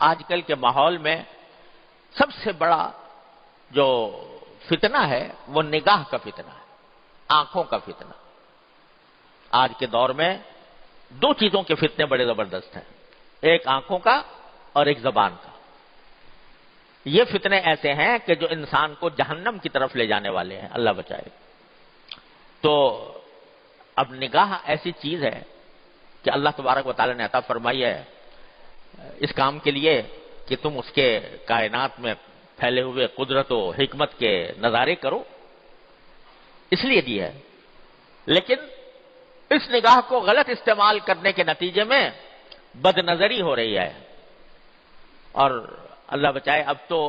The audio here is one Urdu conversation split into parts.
آج کل کے ماحول میں سب سے بڑا جو فتنہ ہے وہ نگاہ کا فتنہ ہے، آنکھوں کا فتنہ۔ آج کے دور میں دو چیزوں کے فتنے بڑے زبردست ہیں، ایک آنکھوں کا اور ایک زبان کا۔ یہ فتنے ایسے ہیں کہ جو انسان کو جہنم کی طرف لے جانے والے ہیں، اللہ بچائے۔ تو اب نگاہ ایسی چیز ہے کہ اللہ تبارک و تعالی نے عطا فرمائی ہے اس کام کے لیے کہ تم اس کے کائنات میں پھیلے ہوئے قدرت و حکمت کے نظارے کرو، اس لیے دی ہے۔ لیکن اس نگاہ کو غلط استعمال کرنے کے نتیجے میں بد نظری ہو رہی ہے، اور اللہ بچائے اب تو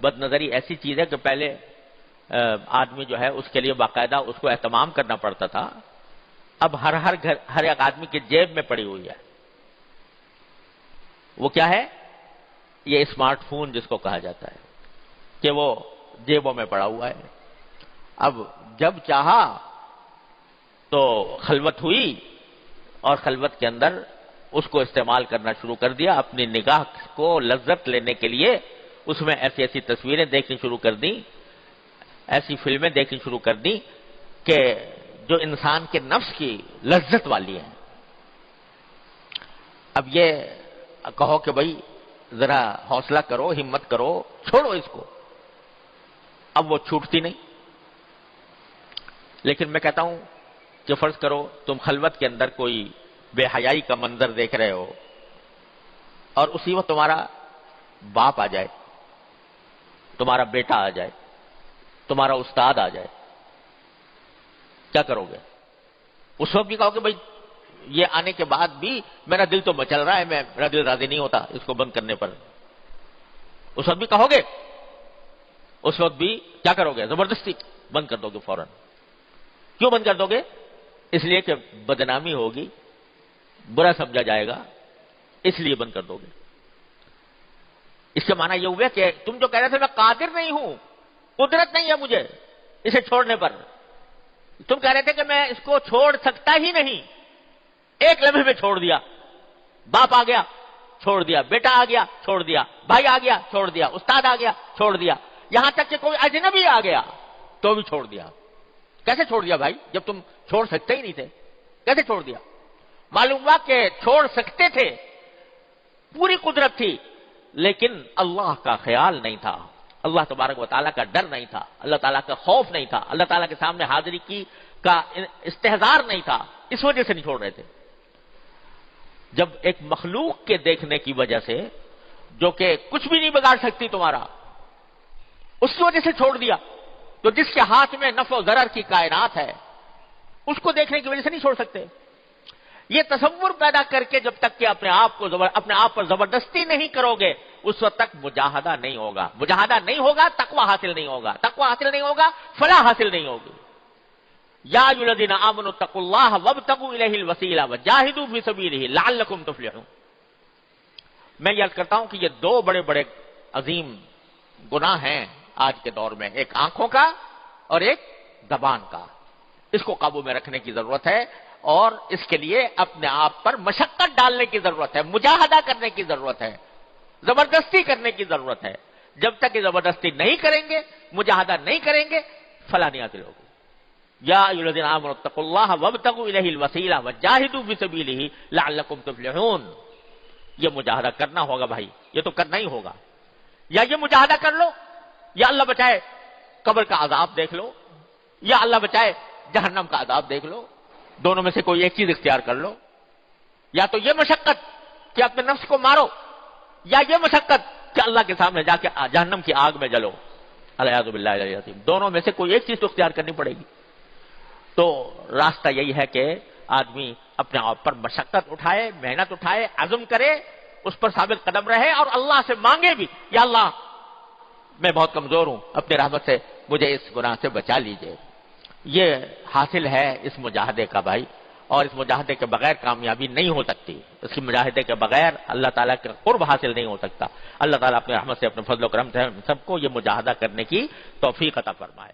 بد نظری ایسی چیز ہے کہ پہلے آدمی جو ہے اس کے لیے باقاعدہ اس کو اہتمام کرنا پڑتا تھا، اب ہر ایک آدمی کی جیب میں پڑی ہوئی ہے۔ وہ کیا ہے؟ یہ اسمارٹ فون جس کو کہا جاتا ہے کہ وہ جیبوں میں پڑا ہوا ہے۔ اب جب چاہا تو خلوت ہوئی اور خلوت کے اندر اس کو استعمال کرنا شروع کر دیا، اپنی نگاہ کو لذت لینے کے لیے اس میں ایسی ایسی تصویریں دیکھنی شروع کر دیں، ایسی فلمیں دیکھنی شروع کر دیں کہ جو انسان کے نفس کی لذت والی ہیں۔ اب یہ کہو کہ بھائی ذرا حوصلہ کرو، ہمت کرو، چھوڑو اس کو، اب وہ چھوٹتی نہیں۔ لیکن میں کہتا ہوں کہ فرض کرو تم خلوت کے اندر کوئی بے حیائی کا منظر دیکھ رہے ہو اور اسی وقت تمہارا باپ آ جائے، تمہارا بیٹا آ جائے، تمہارا استاد آ جائے، کیا کرو گے؟ اس وقت بھی کہو کہ بھائی یہ آنے کے بعد بھی میرا دل تو مچل رہا ہے، میرا دل راضی نہیں ہوتا اس کو بند کرنے پر، اس وقت بھی کہو گے؟ اس وقت بھی کیا کرو گے؟ زبردستی بند کر دو گے فوراً۔ کیوں بند کر دو گے؟ اس لیے کہ بدنامی ہوگی، برا سمجھا جائے گا، اس لیے بند کر دو گے۔ اس کا معنی یہ ہوا کہ تم جو کہہ رہے تھے میں قادر نہیں ہوں، قدرت نہیں ہے مجھے اسے چھوڑنے پر، تم کہہ رہے تھے کہ میں اس کو چھوڑ سکتا ہی نہیں، ایک لمحے میں چھوڑ دیا، باپ آ گیا چھوڑ دیا، بیٹا آ گیا چھوڑ دیا، بھائی آ گیا چھوڑ دیا، استاد آ گیا چھوڑ دیا، یہاں تک کہ کوئی اجنبی آ گیا تو بھی چھوڑ دیا۔ کیسے چھوڑ دیا بھائی؟ جب تم چھوڑ سکتے ہی نہیں تھے، کیسے چھوڑ دیا؟ معلوم ہوا کہ چھوڑ سکتے تھے، پوری قدرت تھی، لیکن اللہ کا خیال نہیں تھا، اللہ تبارک و تعالیٰ کا ڈر نہیں تھا، اللہ تعالیٰ کا خوف نہیں تھا، اللہ تعالیٰ کے سامنے حاضری کا استحضار نہیں تھا، اس وجہ سے نہیں چھوڑ رہے تھے۔ جب ایک مخلوق کے دیکھنے کی وجہ سے جو کہ کچھ بھی نہیں بگاڑ سکتی تمہارا، اس کی وجہ سے چھوڑ دیا، تو جس کے ہاتھ میں نفع و ضرر کی کائنات ہے اس کو دیکھنے کی وجہ سے نہیں چھوڑ سکتے۔ یہ تصور پیدا کر کے جب تک کہ اپنے آپ پر زبردستی نہیں کرو گے اس وقت تک مجاہدہ نہیں ہوگا، مجاہدہ نہیں ہوگا تقویٰ حاصل نہیں ہوگا، تقویٰ حاصل نہیں ہوگا فلاح حاصل نہیں ہوگی۔ یا ایھا الذین آمنوا اتقوا اللہ وابتغوا الیہ الوسیلہ وجاہدوا فی سبیلہ لعلکم تفلحون۔ میں یاد کرتا ہوں کہ یہ دو بڑے بڑے عظیم گناہ ہیں آج کے دور میں، ایک آنکھوں کا اور ایک زبان کا۔ اس کو قابو میں رکھنے کی ضرورت ہے اور اس کے لیے اپنے آپ پر مشقت ڈالنے کی ضرورت ہے، مجاہدہ کرنے کی ضرورت ہے، زبردستی کرنے کی ضرورت ہے۔ جب تک یہ زبردستی نہیں کریں گے، مجاہدہ نہیں کریں گے، فلاح نہیں حاصل ہوگی۔ یا ایھا الذین آمنوا اتقوا اللہ وابتغوا الیہ الوسیلہ وجاہدوا فی سبیلہ لعلکم تفلحون۔ یہ مجاہدہ کرنا ہوگا بھائی، یہ تو کرنا ہی ہوگا۔ یا یہ مجاہدہ کر لو، یا اللہ بچائے قبر کا عذاب دیکھ لو، یا اللہ بچائے جہنم کا عذاب دیکھ لو، دونوں میں سے کوئی ایک چیز اختیار کر لو۔ یا تو یہ مشقت کہ اپنے نفس کو مارو، یا یہ مشقت کہ اللہ کے سامنے جا کے جہنم کی آگ میں جلو، الیاذ باللہ العلی العظیم۔ دونوں میں سے کوئی ایک چیز تو اختیار کرنی پڑے گی۔ تو راستہ یہی ہے کہ آدمی اپنے آپ پر مشقت اٹھائے، محنت اٹھائے، عزم کرے، اس پر ثابت قدم رہے اور اللہ سے مانگے بھی، یا اللہ میں بہت کمزور ہوں، اپنے رحمت سے مجھے اس گناہ سے بچا لیجئے۔ یہ حاصل ہے اس مجاہدے کا بھائی، اور اس مجاہدے کے بغیر کامیابی نہیں ہو سکتی، اس کی مجاہدے کے بغیر اللہ تعالیٰ کا قرب حاصل نہیں ہو سکتا۔ اللہ تعالیٰ اپنے رحمت سے، اپنے فضل و کرم سے سب کو یہ مجاہدہ کرنے کی توفیق عطا فرمائے۔